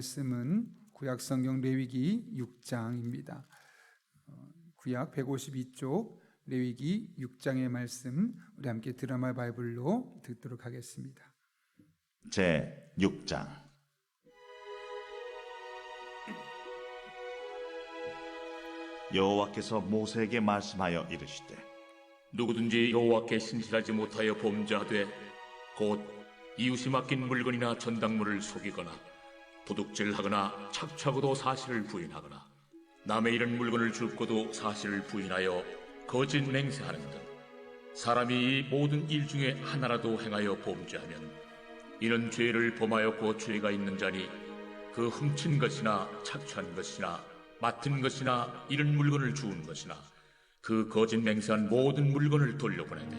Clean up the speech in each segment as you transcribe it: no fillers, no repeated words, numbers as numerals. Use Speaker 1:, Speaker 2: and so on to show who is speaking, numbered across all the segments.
Speaker 1: 말씀은 구약성경 레위기 6장입니다. 구약 152쪽 레위기 6장의 말씀 우리 함께 드라마 바이블로 듣도록 하겠습니다.
Speaker 2: 제 6장. 여호와께서 모세에게 말씀하여 이르시되
Speaker 3: 누구든지 여호와께 신실하지 못하여 범죄하되 곧 이웃이 맡긴 물건이나 전당물을 속이거나 도둑질하거나 착취하고도 사실을 부인하거나 남의 잃은 물건을 줍고도 사실을 부인하여 거짓 맹세하는 등 사람이 이 모든 일 중에 하나라도 행하여 범죄하면 이는 죄를 범하였고 죄가 있는 자니 그 훔친 것이나 착취한 것이나 맡은 것이나 잃은 물건을 주운 것이나 그 거짓 맹세한 모든 물건을 돌려보내되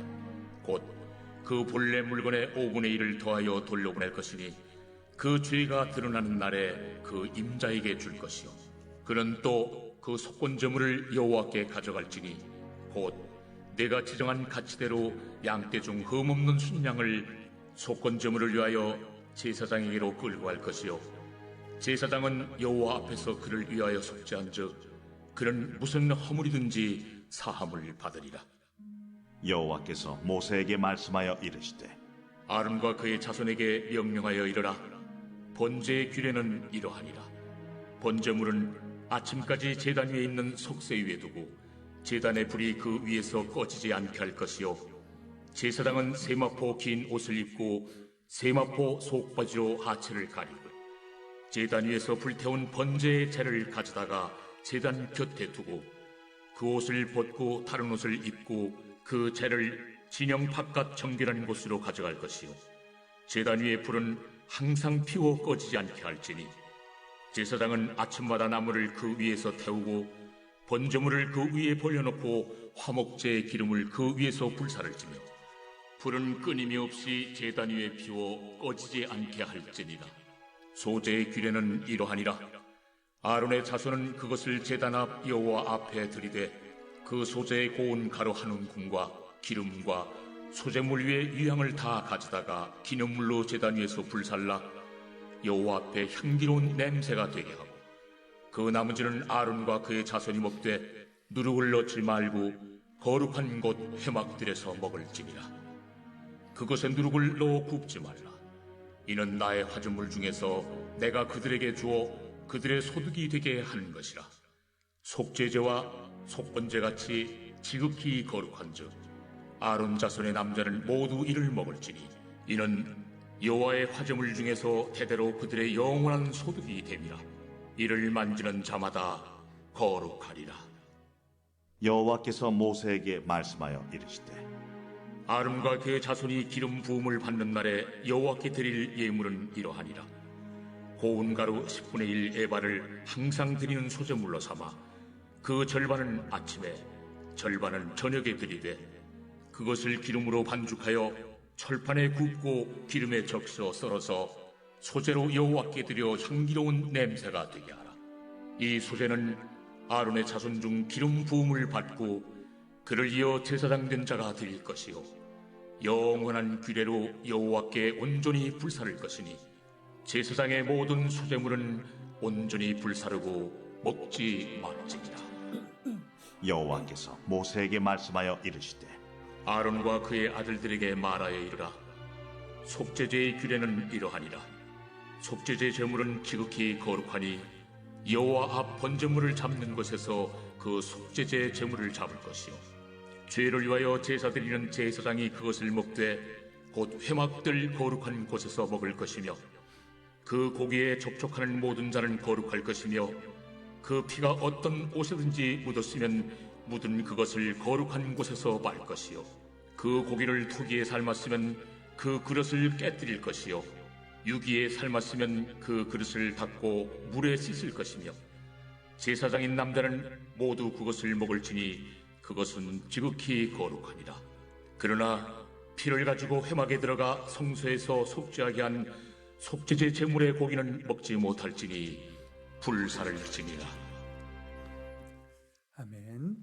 Speaker 3: 곧 그 본래 물건의 5분의 1을 더하여 돌려보낼 것이니 그 죄가 드러나는 날에 그 임자에게 줄 것이요 그는 또 그 속건제물을 여호와께 가져갈지니 곧 내가 지정한 가치대로 양떼 중 흠없는 순양을 속건제물을 위하여 제사장에게로 끌고 갈 것이요 제사장은 여호와 앞에서 그를 위하여 속죄한즉 그는 무슨 허물이든지 사함을 받으리라.
Speaker 2: 여호와께서 모세에게 말씀하여 이르시되
Speaker 3: 아론과 그의 자손에게 명령하여 이르라. 번제의 규례는 이러하니라. 번제물은 아침까지 제단 위에 있는 속세 위에 두고 제단의 불이 그 위에서 꺼지지 않게 할 것이요 제사장은 세마포 긴 옷을 입고 세마포 속바지로 하체를 가리고 제단 위에서 불태운 번제의 재를 가져다가 제단 곁에 두고 그 옷을 벗고 다른 옷을 입고 그 재를 진영 바깥 정결한 곳으로 가져갈 것이요 제단 위의 불은 항상 피워 꺼지지 않게 할지니 제사장은 아침마다 나무를 그 위에서 태우고 번제물을 그 위에 벌려놓고 화목제의 기름을 그 위에서 불사를 지며 불은 끊임이 없이 제단 위에 피워 꺼지지 않게 할지니라. 소제의 규례는 이러하니라. 아론의 자손은 그것을 제단 앞 여호와 앞에 들이되 그 소제의 고운 가루 한 움큼과 기름과 소제물 위에 유향을 다 가져다가 기념물로 제단 위에서 불살라 여호와 앞에 향기로운 냄새가 되게 하고 그 나머지는 아론과 그의 자손이 먹되 누룩을 넣지 말고 거룩한 곳 회막들에서 먹을지니라. 그것에 누룩을 넣어 굽지 말라. 이는 나의 화두물 중에서 내가 그들에게 주어 그들의 소득이 되게 하는 것이라. 속죄제와 속번제같이 지극히 거룩한즉 아론 자손의 남자는 모두 이를 먹을지니 이는 여호와의 화제물 중에서 대대로 그들의 영원한 소득이 됨이라. 이를 만지는 자마다 거룩하리라.
Speaker 2: 여호와께서 모세에게 말씀하여 이르시되
Speaker 3: 아론과 그의 자손이 기름 부음을 받는 날에 여호와께 드릴 예물은 이러하니라. 고운 가루 10분의 1 에바를 항상 드리는 소제물로 삼아 그 절반은 아침에 절반은 저녁에 드리되 그것을 기름으로 반죽하여 철판에 굽고 기름에 적셔 썰어서 소제로 여호와께 드려 향기로운 냄새가 되게 하라. 이 소제는 아론의 자손 중 기름 부음을 받고 그를 이어 제사장 된 자가 드릴 것이요 영원한 규례로 여호와께 온전히 불사를 것이니 제사장의 모든 소제물은 온전히 불사르고 먹지 말지니라.
Speaker 2: 여호와께서 모세에게 말씀하여 이르시되
Speaker 3: 아론과 그의 아들들에게 말하여 이르라. 속죄제의 규례는 이러하니라. 속죄제 제물은 지극히 거룩하니 여호와 앞 번제물을 잡는 곳에서 그 속죄제 제물을 잡을 것이요 죄를 위하여 제사 드리는 제사장이 그것을 먹되 곧 회막들 거룩한 곳에서 먹을 것이며 그 고기에 접촉하는 모든 자는 거룩할 것이며 그 피가 어떤 옷에든지 묻었으면 묻은 그것을 거룩한 곳에서 말 것이요 그 고기를 투기에 삶았으면 그 그릇을 깨뜨릴 것이요 유기에 삶았으면 그 그릇을 닦고 물에 씻을 것이며 제사장인 남자는 모두 그것을 먹을지니 그것은 지극히 거룩하니라. 그러나 피를 가지고 회막에 들어가 성소에서 속죄하게 한 속죄제 제물의 고기는 먹지 못할지니 불사를 지니라.
Speaker 1: 아멘.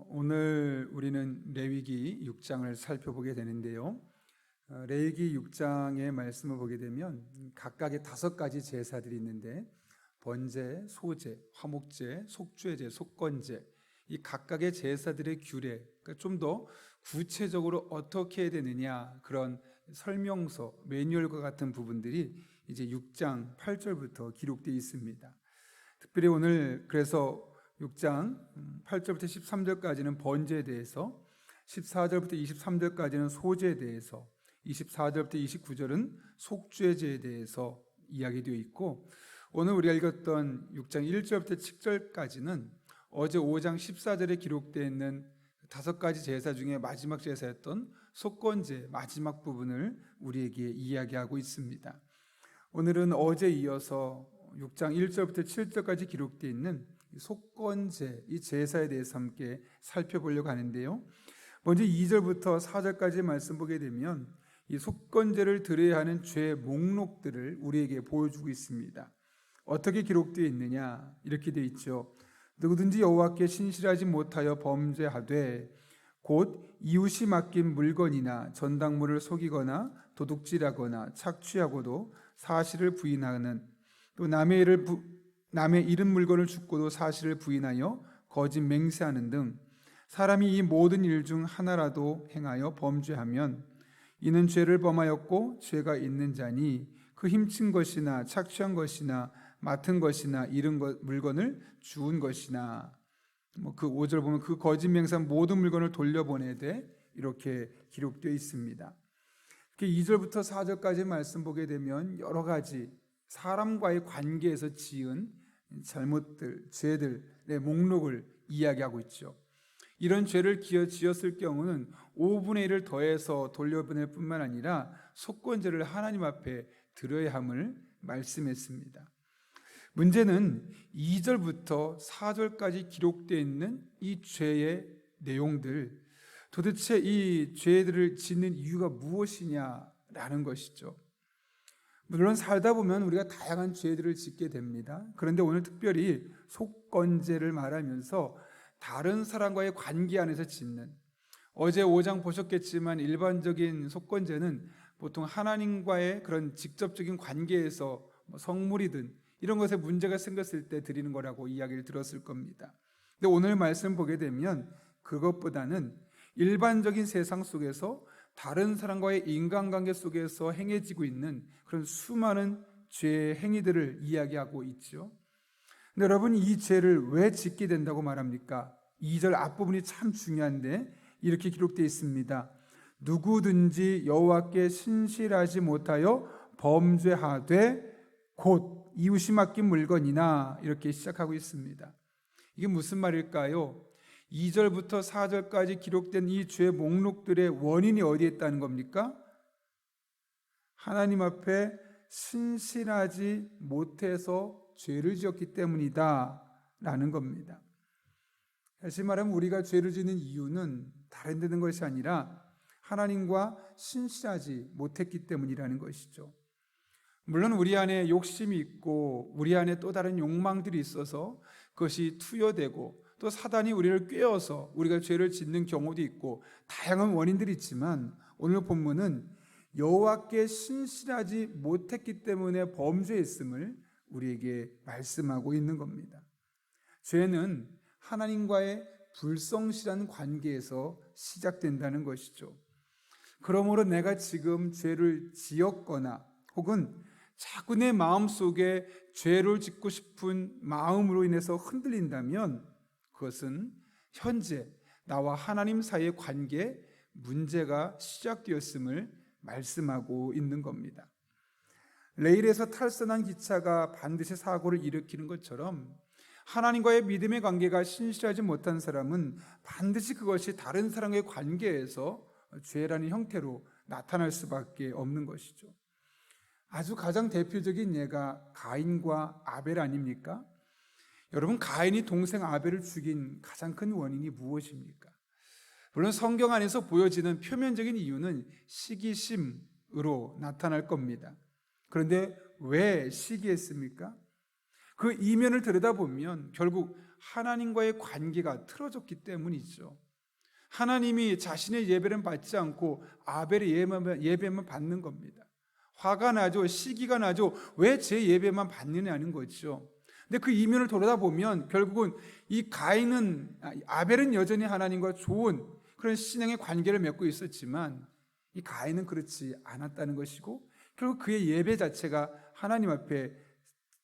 Speaker 1: 오늘 우리는 레위기 6장을 살펴보게 되는데요. 레위기 6장의 말씀을 보게 되면 각각의 5가지 제사들이 있는데 번제, 소제, 화목제, 속죄제, 속건제, 이 각각의 제사들의 규례, 그러니까 좀 더 구체적으로 어떻게 해야 되느냐 그런 설명서, 매뉴얼과 같은 부분들이 이제 6장 8절부터 기록되어 있습니다. 특별히 오늘 그래서 6장 8절부터 13절까지는 번제에 대해서, 14절부터 23절까지는 소제에 대해서, 24절부터 29절은 속죄제에 대해서 이야기되어 있고, 오늘 우리가 읽었던 6장 1절부터 7절까지는 어제 5장 14절에 기록되어 있는 5가지 제사 중에 마지막 제사였던 속건제 마지막 부분을 우리에게 이야기하고 있습니다. 오늘은 어제 이어서 6장 1절부터 7절까지 기록되어 있는 속건제, 이 제사에 대해서 함께 살펴보려고 하는데요. 먼저 2절부터 4절까지 말씀 보게 되면 이 속건제를 드려야 하는 죄 목록들을 우리에게 보여주고 있습니다. 어떻게 기록되어 있느냐? 이렇게 되어 있죠. 누구든지 여호와께 신실하지 못하여 범죄하되 곧 이웃이 맡긴 물건이나 전당물을 속이거나 도둑질하거나 착취하고도 사실을 부인하는, 또 남의 잃은 물건을 죽고도 사실을 부인하여 거짓 맹세하는 등 사람이 이 모든 일 중 하나라도 행하여 범죄하면 이는 죄를 범하였고 죄가 있는 자니 그 훔친 것이나 착취한 것이나 맡은 것이나 잃은 물건을 주운 것이나, 그 5절 보면 그 거짓 맹세한 모든 물건을 돌려보내되 이렇게 기록되어 있습니다. 2절부터 4절까지 말씀 보게 되면 여러 가지 사람과의 관계에서 지은 잘못들, 죄들의 목록을 이야기하고 있죠. 이런 죄를 지었을 경우는 5분의 1을 더해서 돌려보낼 뿐만 아니라 속건제를 하나님 앞에 드려야 함을 말씀했습니다. 문제는 2절부터 4절까지 기록되어 있는 이 죄의 내용들, 도대체 이 죄들을 짓는 이유가 무엇이냐라는 것이죠. 물론 살다 보면 우리가 다양한 죄들을 짓게 됩니다. 그런데 오늘 특별히 속건제를 말하면서 다른 사람과의 관계 안에서 짓는, 어제 5장 보셨겠지만 일반적인 속건제는 보통 하나님과의 그런 직접적인 관계에서 성물이든 이런 것에 문제가 생겼을 때 드리는 거라고 이야기를 들었을 겁니다. 근데 오늘 말씀 보게 되면 그것보다는 일반적인 세상 속에서 다른 사람과의 인간관계 속에서 행해지고 있는 그런 수많은 죄의 행위들을 이야기하고 있죠. 근데 여러분, 이 죄를 왜 짓게 된다고 말합니까? 2절 앞부분이 참 중요한데 이렇게 기록되어 있습니다. 누구든지 여호와께 신실하지 못하여 범죄하되 곧 이웃이 맡긴 물건이나, 이렇게 시작하고 있습니다. 이게 무슨 말일까요? 2절부터 4절까지 기록된 이 죄 목록들의 원인이 어디에 있다는 겁니까? 하나님 앞에 신실하지 못해서 죄를 지었기 때문이다 라는 겁니다. 다시 말하면 우리가 죄를 짓는 이유는 다른 데는 것이 아니라 하나님과 신실하지 못했기 때문이라는 것이죠. 물론 우리 안에 욕심이 있고 우리 안에 또 다른 욕망들이 있어서 그것이 투여되고 또 사단이 우리를 꿰어서 우리가 죄를 짓는 경우도 있고 다양한 원인들이 있지만, 오늘 본문은 여호와께 신실하지 못했기 때문에 범죄했음을 우리에게 말씀하고 있는 겁니다. 죄는 하나님과의 불성실한 관계에서 시작된다는 것이죠. 그러므로 내가 지금 죄를 지었거나 혹은 자꾸 내 마음속에 죄를 짓고 싶은 마음으로 인해서 흔들린다면 그것은 현재 나와 하나님 사이의 관계에 문제가 시작되었음을 말씀하고 있는 겁니다. 레일에서 탈선한 기차가 반드시 사고를 일으키는 것처럼 하나님과의 믿음의 관계가 신실하지 못한 사람은 반드시 그것이 다른 사람과의 관계에서 죄라는 형태로 나타날 수밖에 없는 것이죠. 아주 가장 대표적인 예가 가인과 아벨 아닙니까? 여러분, 가인이 동생 아벨을 죽인 가장 큰 원인이 무엇입니까? 물론 성경 안에서 보여지는 표면적인 이유는 시기심으로 나타날 겁니다. 그런데 왜 시기했습니까? 그 이면을 들여다보면 결국 하나님과의 관계가 틀어졌기 때문이죠. 하나님이 자신의 예배는 받지 않고 아벨의 예배만 받는 겁니다. 화가 나죠. 시기가 나죠. 왜 제 예배만 받느냐는 거죠. 근데 그 이면을 돌아보면 결국은 이 아벨은 여전히 하나님과 좋은 그런 신앙의 관계를 맺고 있었지만 이 가인은 그렇지 않았다는 것이고, 결국 그의 예배 자체가 하나님 앞에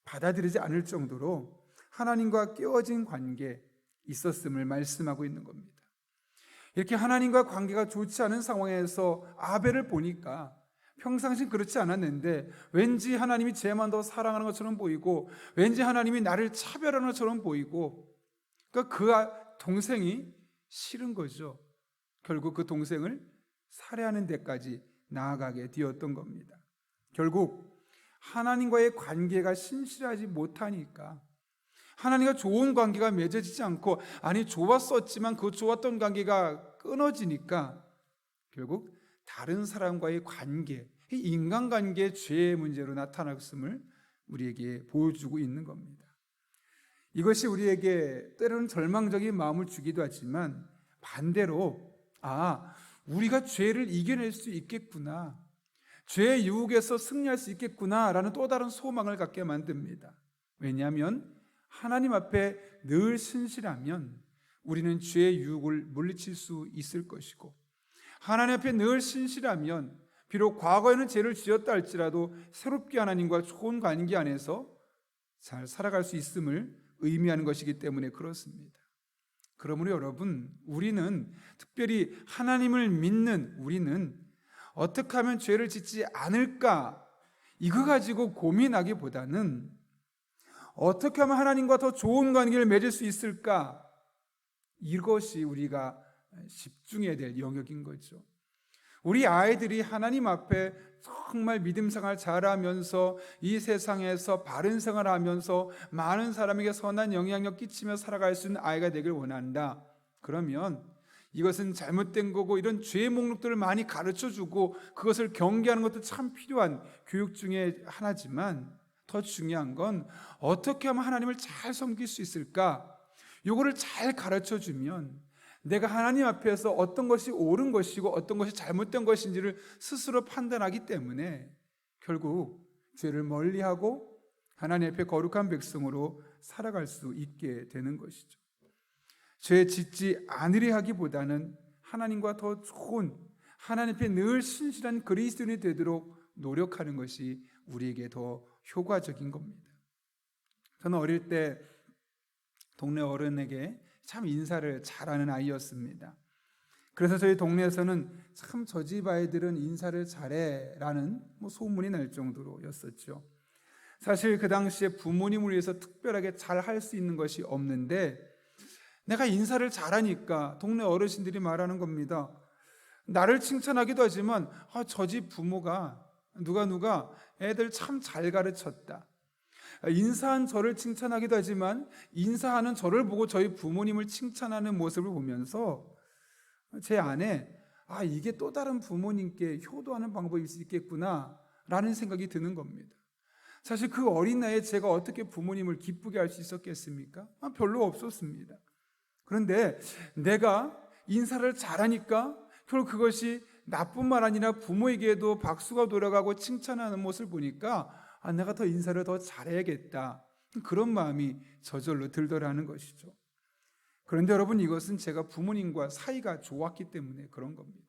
Speaker 1: 받아들이지 않을 정도로 하나님과 깨어진 관계에 있었음을 말씀하고 있는 겁니다. 이렇게 하나님과 관계가 좋지 않은 상황에서 아벨을 보니까 평상시 그렇지 않았는데 왠지 하나님이 쟤만 더 사랑하는 것처럼 보이고, 왠지 하나님이 나를 차별하는 것처럼 보이고, 그러니까 그 동생이 싫은 거죠. 결국 그 동생을 살해하는 데까지 나아가게 되었던 겁니다. 결국 하나님과의 관계가 신실하지 못하니까, 하나님과 좋은 관계가 맺어지지 않고, 아니 좋았었지만 그 좋았던 관계가 끊어지니까 결국 다른 사람과의 관계, 이 인간관계의 죄의 문제로 나타났음을 우리에게 보여주고 있는 겁니다. 이것이 우리에게 때로는 절망적인 마음을 주기도 하지만 반대로 우리가 죄를 이겨낼 수 있겠구나, 죄의 유혹에서 승리할 수 있겠구나라는 또 다른 소망을 갖게 만듭니다. 왜냐하면 하나님 앞에 늘 신실하면 우리는 죄의 유혹을 물리칠 수 있을 것이고, 하나님 앞에 늘 신실하면 비록 과거에는 죄를 지었다 할지라도 새롭게 하나님과 좋은 관계 안에서 잘 살아갈 수 있음을 의미하는 것이기 때문에 그렇습니다. 그러므로 여러분, 우리는 특별히 하나님을 믿는 우리는 어떻게 하면 죄를 짓지 않을까, 이거 가지고 고민하기보다는 어떻게 하면 하나님과 더 좋은 관계를 맺을 수 있을까, 이것이 우리가 집중해야 될 영역인 거죠. 우리 아이들이 하나님 앞에 정말 믿음 생활 잘하면서 이 세상에서 바른 생활하면서 많은 사람에게 선한 영향력 끼치며 살아갈 수 있는 아이가 되길 원한다. 그러면 이것은 잘못된 거고, 이런 죄의 목록들을 많이 가르쳐주고 그것을 경계하는 것도 참 필요한 교육 중에 하나지만, 더 중요한 건 어떻게 하면 하나님을 잘 섬길 수 있을까, 이거를 잘 가르쳐주면 내가 하나님 앞에서 어떤 것이 옳은 것이고 어떤 것이 잘못된 것인지를 스스로 판단하기 때문에 결국 죄를 멀리하고 하나님 앞에 거룩한 백성으로 살아갈 수 있게 되는 것이죠. 죄 짓지 않으려 하기보다는 하나님과 더 좋은, 하나님 앞에 늘 신실한 그리스도인이 되도록 노력하는 것이 우리에게 더 효과적인 겁니다. 저는 어릴 때 동네 어른에게 참 인사를 잘하는 아이였습니다. 그래서 저희 동네에서는 참 저 집 아이들은 인사를 잘해라는 소문이 날 정도로였었죠. 사실 그 당시에 부모님을 위해서 특별하게 잘 할 수 있는 것이 없는데, 내가 인사를 잘하니까 동네 어르신들이 말하는 겁니다. 나를 칭찬하기도 하지만 저 집 부모가 누가 애들 참 잘 가르쳤다. 인사한 저를 칭찬하기도 하지만 인사하는 저를 보고 저희 부모님을 칭찬하는 모습을 보면서 제 안에 이게 또 다른 부모님께 효도하는 방법일 수 있겠구나 라는 생각이 드는 겁니다. 사실 그 어린 나이에 제가 어떻게 부모님을 기쁘게 할 수 있었겠습니까? 별로 없었습니다. 그런데 내가 인사를 잘하니까 결국 그것이 나뿐 만 아니라 부모에게도 박수가 돌아가고 칭찬하는 모습을 보니까 내가 더 인사를 더 잘해야겠다, 그런 마음이 저절로 들더라는 것이죠. 그런데 여러분, 이것은 제가 부모님과 사이가 좋았기 때문에 그런 겁니다.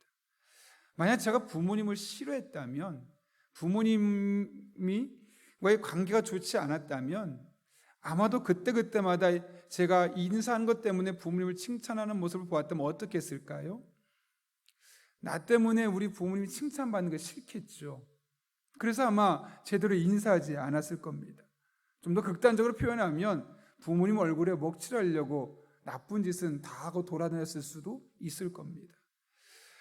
Speaker 1: 만약 제가 부모님을 싫어했다면, 부모님과의 관계가 좋지 않았다면 아마도 그때마다 제가 인사한 것 때문에 부모님을 칭찬하는 모습을 보았다면 어떻게 했을까요? 나 때문에 우리 부모님이 칭찬받는 게 싫겠죠. 그래서 아마 제대로 인사하지 않았을 겁니다. 좀 더 극단적으로 표현하면 부모님 얼굴에 먹칠하려고 나쁜 짓은 다 하고 돌아다녔을 수도 있을 겁니다.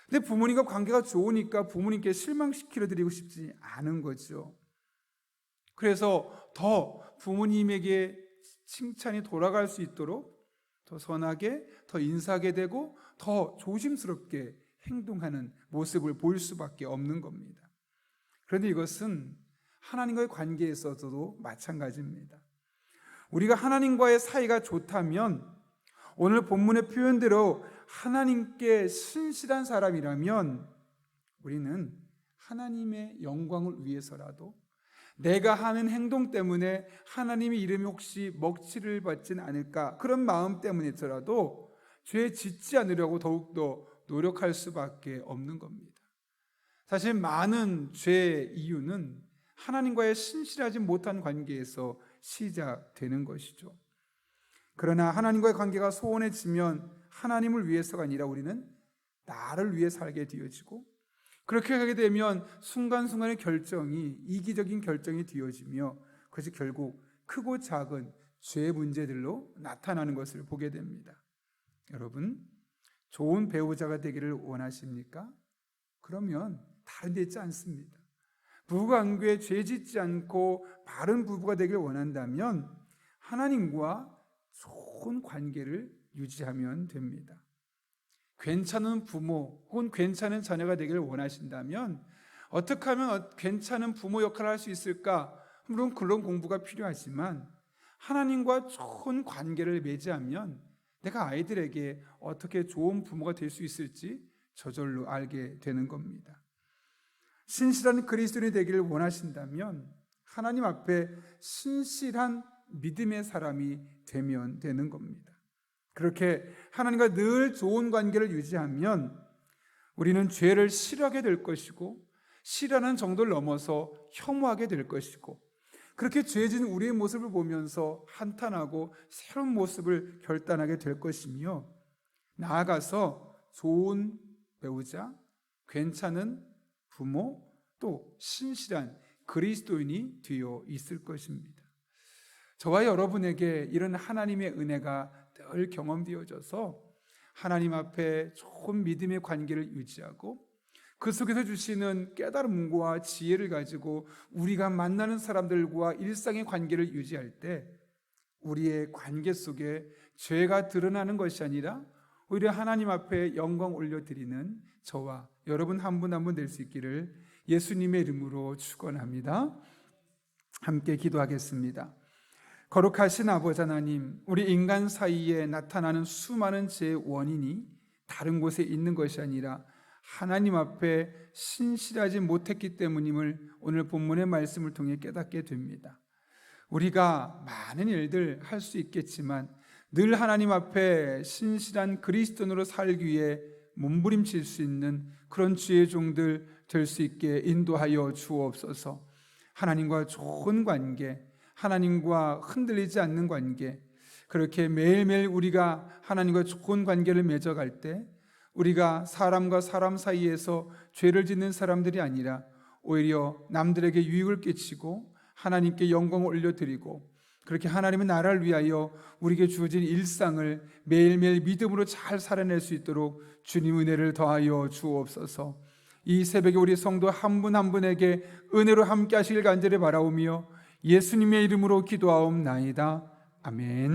Speaker 1: 근데 부모님과 관계가 좋으니까 부모님께 실망시키려 드리고 싶지 않은 거죠. 그래서 더 부모님에게 칭찬이 돌아갈 수 있도록 더 선하게, 더 인사하게 되고 더 조심스럽게 행동하는 모습을 보일 수밖에 없는 겁니다. 그런데 이것은 하나님과의 관계에 있어서도 마찬가지입니다. 우리가 하나님과의 사이가 좋다면 오늘 본문의 표현대로 하나님께 신실한 사람이라면 우리는 하나님의 영광을 위해서라도 내가 하는 행동 때문에 하나님의 이름이 혹시 먹칠을 받진 않을까, 그런 마음 때문이더라도 죄에 짓지 않으려고 더욱더 노력할 수밖에 없는 겁니다. 사실 많은 죄의 이유는 하나님과의 신실하지 못한 관계에서 시작되는 것이죠. 그러나 하나님과의 관계가 소원해지면 하나님을 위해서가 아니라 우리는 나를 위해 살게 되어지고, 그렇게 하게 되면 순간순간의 결정이 이기적인 결정이 되어지며 그것이 결국 크고 작은 죄의 문제들로 나타나는 것을 보게 됩니다. 여러분, 좋은 배우자가 되기를 원하십니까? 그러면 다른 데 있지 않습니다. 부부관계에 죄 짓지 않고 바른 부부가 되기를 원한다면 하나님과 좋은 관계를 유지하면 됩니다. 괜찮은 부모 혹은 괜찮은 자녀가 되기를 원하신다면 어떻게 하면 괜찮은 부모 역할을 할 수 있을까? 물론 그런 공부가 필요하지만 하나님과 좋은 관계를 맺으면 내가 아이들에게 어떻게 좋은 부모가 될 수 있을지 저절로 알게 되는 겁니다. 신실한 그리스도인이 되기를 원하신다면 하나님 앞에 신실한 믿음의 사람이 되면 되는 겁니다. 그렇게 하나님과 늘 좋은 관계를 유지하면 우리는 죄를 싫어하게 될 것이고, 싫어하는 정도를 넘어서 혐오하게 될 것이고, 그렇게 죄진 우리의 모습을 보면서 한탄하고 새로운 모습을 결단하게 될 것이며, 나아가서 좋은 배우자, 괜찮은 부모, 또 신실한 그리스도인이 되어 있을 것입니다. 저와 여러분에게 이런 하나님의 은혜가 늘 경험되어져서 하나님 앞에 좋은 믿음의 관계를 유지하고 그 속에서 주시는 깨달음과 지혜를 가지고 우리가 만나는 사람들과 일상의 관계를 유지할 때 우리의 관계 속에 죄가 드러나는 것이 아니라 오히려 하나님 앞에 영광 올려드리는 저와 여러분 한 분 한 분 될 수 있기를 예수님의 이름으로 축원합니다. 함께 기도하겠습니다. 거룩하신 아버지 하나님, 우리 인간 사이에 나타나는 수많은 죄의 원인이 다른 곳에 있는 것이 아니라 하나님 앞에 신실하지 못했기 때문임을 오늘 본문의 말씀을 통해 깨닫게 됩니다. 우리가 많은 일들 할 수 있겠지만 늘 하나님 앞에 신실한 그리스도인으로 살기 위해 몸부림칠 수 있는 그런 주의 종들 될 수 있게 인도하여 주옵소서. 하나님과 좋은 관계, 하나님과 흔들리지 않는 관계, 그렇게 매일매일 우리가 하나님과 좋은 관계를 맺어갈 때 우리가 사람과 사람 사이에서 죄를 짓는 사람들이 아니라 오히려 남들에게 유익을 끼치고 하나님께 영광을 올려드리고 그렇게 하나님의 나라를 위하여 우리에게 주어진 일상을 매일매일 믿음으로 잘 살아낼 수 있도록 주님 은혜를 더하여 주옵소서. 이 새벽에 우리 성도 한 분 한 분에게 은혜로 함께 하시길 간절히 바라오며 예수님의 이름으로 기도하옵나이다. 아멘.